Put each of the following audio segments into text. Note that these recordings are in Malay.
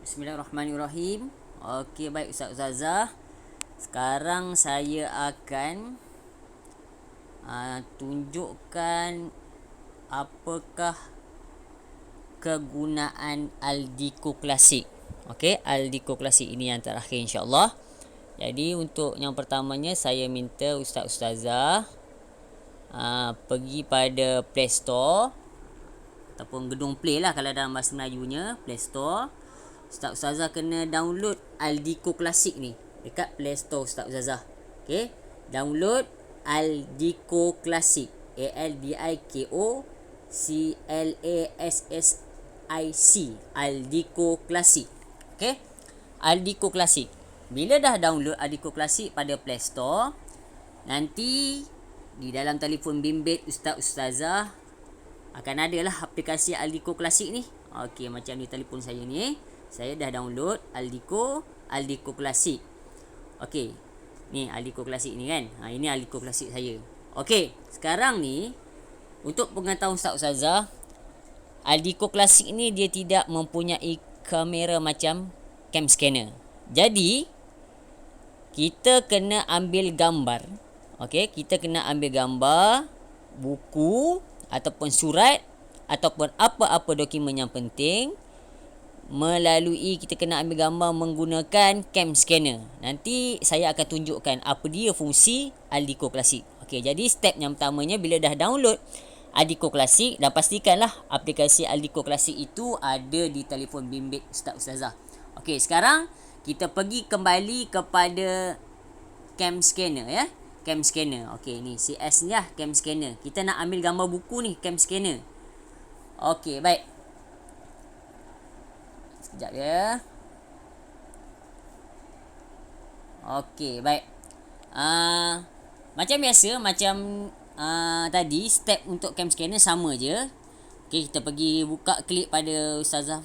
Bismillahirrahmanirrahim. Okey, baik Ustazah. Sekarang saya akan tunjukkan apakah kegunaan Aldico Classic. Okey, Aldico Classic ini yang terakhir insya-Allah. Jadi untuk yang pertamanya saya minta ustazah pergi pada Play Store ataupun gedung Play lah kalau dalam bahasa Melayunya, Play Store. Ustazah kena download Aldico Classic ni dekat Play Store Ustazah. Okey, download Aldico Classic, Aldiko Classic, Aldico Classic. Okey, Aldico Classic. Bila dah download Aldico Classic pada Play Store, nanti di dalam telefon bimbit ustazah akan ada lah aplikasi Aldico Classic ni. Okey, macam di telefon saya ni, saya dah download Aldico Classic. Okey, ni Aldico Classic ni kan. Ini Aldico Classic saya. Okey, sekarang ni untuk pengetahuan ustazah, Aldico Classic ni dia tidak mempunyai kamera macam cam scanner. Jadi kita kena ambil gambar. Okey, kita kena ambil gambar buku ataupun surat ataupun apa-apa dokumen yang penting melalui kita kena ambil gambar menggunakan cam scanner. Nanti saya akan tunjukkan apa dia fungsi Aldico Classic. Okey, jadi step yang pertamanya bila dah download Aldico Classic, dan pastikanlah aplikasi Aldico Classic itu ada di telefon bimbit ustazah. Okey, sekarang kita pergi kembali kepada cam scanner ya. Cam scanner. Okey, ni CS ni lah cam scanner. Kita nak ambil gambar buku ni, cam scanner. Okey, baik. Sekejap ya. Okey, baik. Macam biasa, macam tadi, step untuk cam scanner sama je. Okey, kita pergi buka klik pada ustazah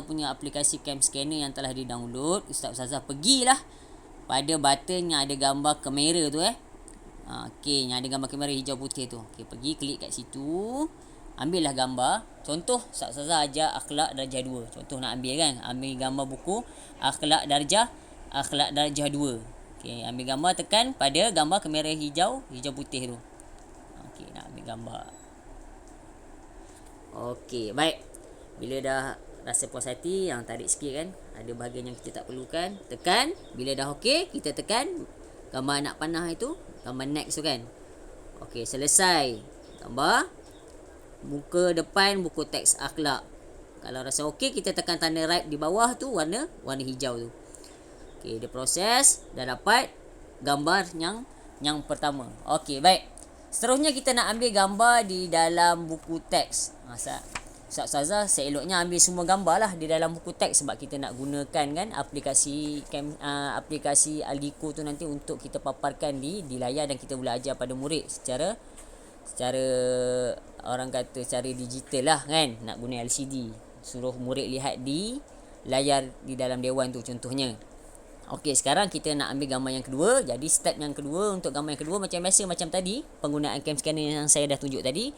punya aplikasi cam scanner yang telah di-download. Ustazah pergilah pada button yang ada gambar kamera tu Okey, yang ada gambar kamera hijau putih tu. Okey, pergi klik kat situ. Ambillah gambar. Contoh ustazah ajar akhlak darjah 2. Contoh nak ambil kan, ambil gambar buku akhlak darjah 2. Okey, ambil gambar, tekan pada gambar kamera hijau putih tu. Okey, nak ambil gambar. Okey, baik. Bila dah rasa puas hati, yang tarik sikit kan, ada bahagian yang kita tak perlukan, tekan. Bila dah okey, kita tekan gambar anak panah itu, gambar next tu kan. Okey, selesai gambar muka depan buku teks akhlak. Kalau rasa okey, kita tekan tanda right di bawah tu, warna hijau tu. Okey, dia proses, dah dapat gambar yang pertama. Okey, baik. Seterusnya kita nak ambil gambar di dalam buku teks. Ustazah seeloknya ambil semua gambar lah di dalam buku teks, sebab kita nak gunakan kan aplikasi Aldico tu nanti untuk kita paparkan di layar, dan kita boleh ajar pada murid secara orang kata secara digital lah kan. Nak guna LCD, suruh murid lihat di layar di dalam dewan tu contohnya. Okey, sekarang kita nak ambil gambar yang kedua. Jadi step yang kedua, untuk gambar yang kedua macam biasa, macam tadi, penggunaan cam scanner yang saya dah tunjuk tadi.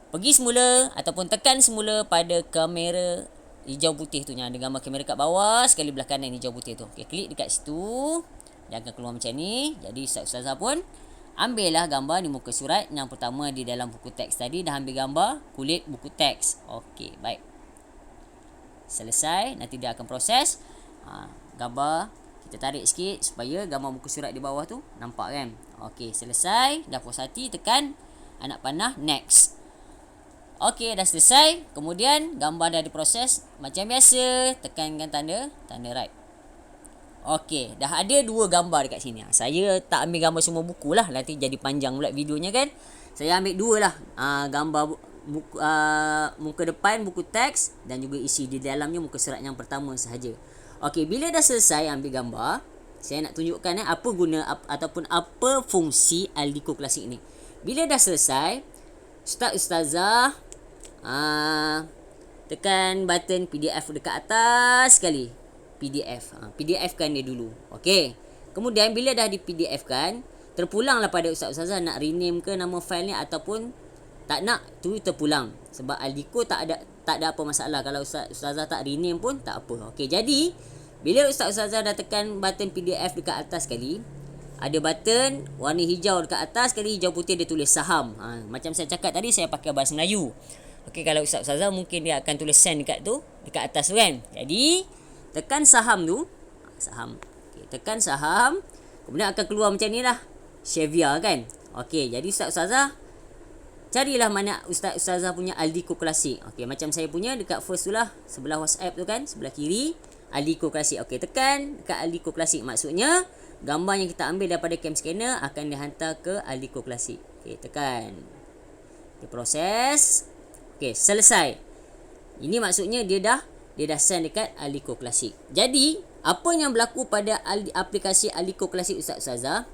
Pergi semula ataupun tekan semula pada kamera hijau putih tu, yang ada gambar kamera kat bawah sekali belah kanan hijau putih tu. Okey, klik dekat situ. Dia akan keluar macam ni. Jadi ustazah pun ambillah gambar di muka surat yang pertama di dalam buku teks tadi. Dah ambil gambar kulit buku teks. Okey, baik. Selesai. Nanti dia akan proses gambar. Kita tarik sikit supaya gambar muka surat di bawah tu nampak kan. Okey, selesai. Dah puas hati, tekan anak panah next. Okey, dah selesai. Kemudian gambar dah diproses macam biasa, tekankan tanda right. Okey, dah ada 2 gambar dekat sini. Saya tak ambil gambar semua buku lah, nanti jadi panjang pula videonya kan. Saya ambil 2 lah, gambar buku, muka depan buku teks, dan juga isi di dalamnya muka surat yang pertama sahaja. Okey, bila dah selesai ambil gambar, saya nak tunjukkan apa guna ataupun apa fungsi Aldico Classic ni. Bila dah selesai, ustazah tekan button PDF dekat atas sekali. PDF kan dia dulu. Okey. Kemudian bila dah di PDF kan, terpulanglah pada ustazah nak rename ke nama file ni ataupun tak nak, tu terpulang. Sebab Aldico tak tak ada apa masalah. Kalau ustazah tak rename pun tak apa. Okey, jadi bila ustazah dah tekan button PDF dekat atas sekali, ada button warna hijau dekat atas sekali, hijau putih dia tulis saham. Macam saya cakap tadi, saya pakai bahasa Melayu. Okey, kalau ustazah mungkin dia akan tulis send dekat tu, dekat atas tu kan. Jadi tekan saham tu, saham. Okey, tekan saham, kemudian akan keluar macam ni lah, Xavier kan. Okey, jadi ustazah carilah mana ustazah punya Aldiko Classic. Okey, macam saya punya dekat first tu lah, sebelah WhatsApp tu kan, sebelah kiri Aldiko Classic. Okey, tekan dekat Aldiko Classic. Maksudnya gambar yang kita ambil daripada cam scanner akan dihantar ke Aldiko Classic. Okey, tekan. Dia proses. Okey, selesai. Ini maksudnya dia dah send dekat Aldiko Classic. Jadi, apa yang berlaku pada aplikasi Aldiko Classic ustazah?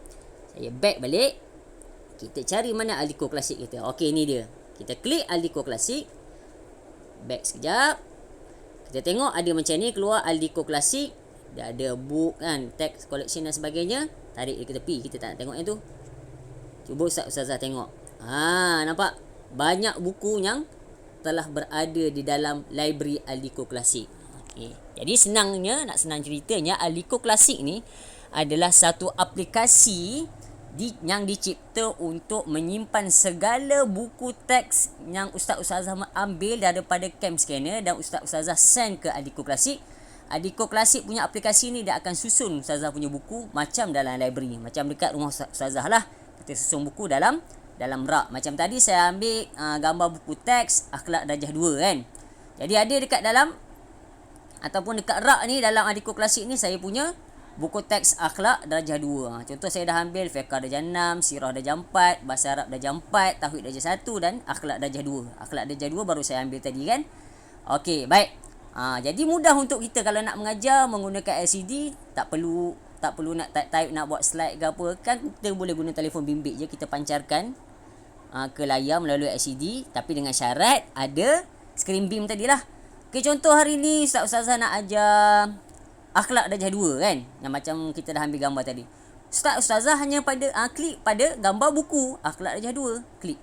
Saya back balik. Kita cari mana Aldiko Classic kita. Okey, ni dia. Kita klik Aldiko Classic. Back sekejap. Kita tengok ada macam ni, keluar Aldiko Classic. Dia ada book kan, text collection dan sebagainya. Tarik dia ke tepi. Kita tak nak tengok yang tu. Cuba ustazah tengok. Nampak? Banyak buku yang telah berada di dalam library Aldiko Classic. Okey. Jadi nak senang ceritanya, Aldiko Classic ni adalah satu aplikasi yang dicipta untuk menyimpan segala buku teks yang ustazah ambil daripada cam scanner dan ustazah send ke Aldiko Classic. Aldiko Classic punya aplikasi ni dia akan susun ustazah punya buku macam dalam library, macam dekat rumah ustazah lah. Kita susun buku dalam rak. Macam tadi saya ambil gambar buku teks Akhlak Darjah 2 kan. Jadi ada dekat dalam ataupun dekat rak ni, dalam Aldiko Classic ni saya punya buku teks Akhlak Darjah 2. Contoh saya dah ambil Fiqh Darjah 6, Sirah Darjah 4, Bahasa Arab Darjah 4, Tauhid Darjah 1 dan Akhlak Darjah 2. Akhlak Darjah 2 baru saya ambil tadi kan. Okey, baik. Jadi mudah untuk kita kalau nak mengajar menggunakan LCD, tak perlu nak type, nak buat slide ke apa kan, kita boleh guna telefon bimbit je, kita pancarkan ke layar melalui LCD, tapi dengan syarat ada screen beam tadilah. Okey, contoh hari ni ustazah nak ajar Akhlak Darjah 2 kan, yang macam kita dah ambil gambar tadi. Ustazah hanya pada klik pada gambar buku Akhlak Darjah 2, klik.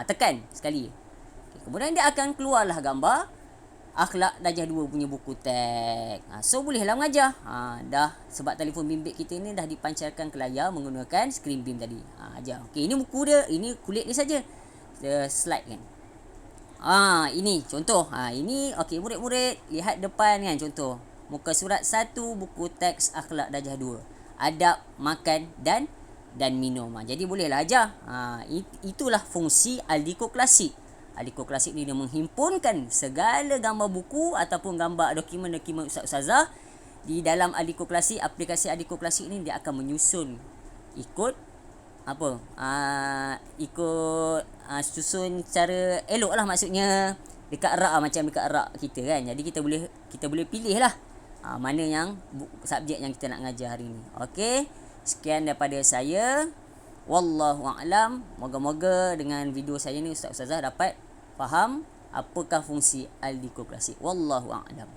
Tekan sekali. Okay, kemudian dia akan keluarlah gambar Akhlak Darjah 2 punya buku teks. So bolehlah mengajar. Dah, sebab telefon bimbit kita ni dah dipancarkan ke layar menggunakan screen beam tadi. Ajar. Okey, ini buku dia, ini kulit dia saja. Kita slide kan. Ini contoh. Ini okey, murid-murid lihat depan kan, contoh. Muka surat 1, buku teks Akhlak Darjah 2. Adab, makan dan minum. Jadi bolehlah ajar. Itulah fungsi Aldiko Classic. Aldiko Classic ni dia menghimpunkan segala gambar buku ataupun gambar dokumen-dokumen ustazah di dalam Aldiko Classic. Aplikasi Aldiko Classic ni dia akan menyusun ikut susun cara elok lah, maksudnya dekat rak macam dekat rak kita kan. Jadi kita boleh pilih lah mana yang subjek yang kita nak ngajar hari ni. Okey, sekian daripada saya. Wallahu a'lam. Moga-moga dengan video saya ni ustazah dapat faham apakah fungsi Aldiko Classic. Wallahu a'lam.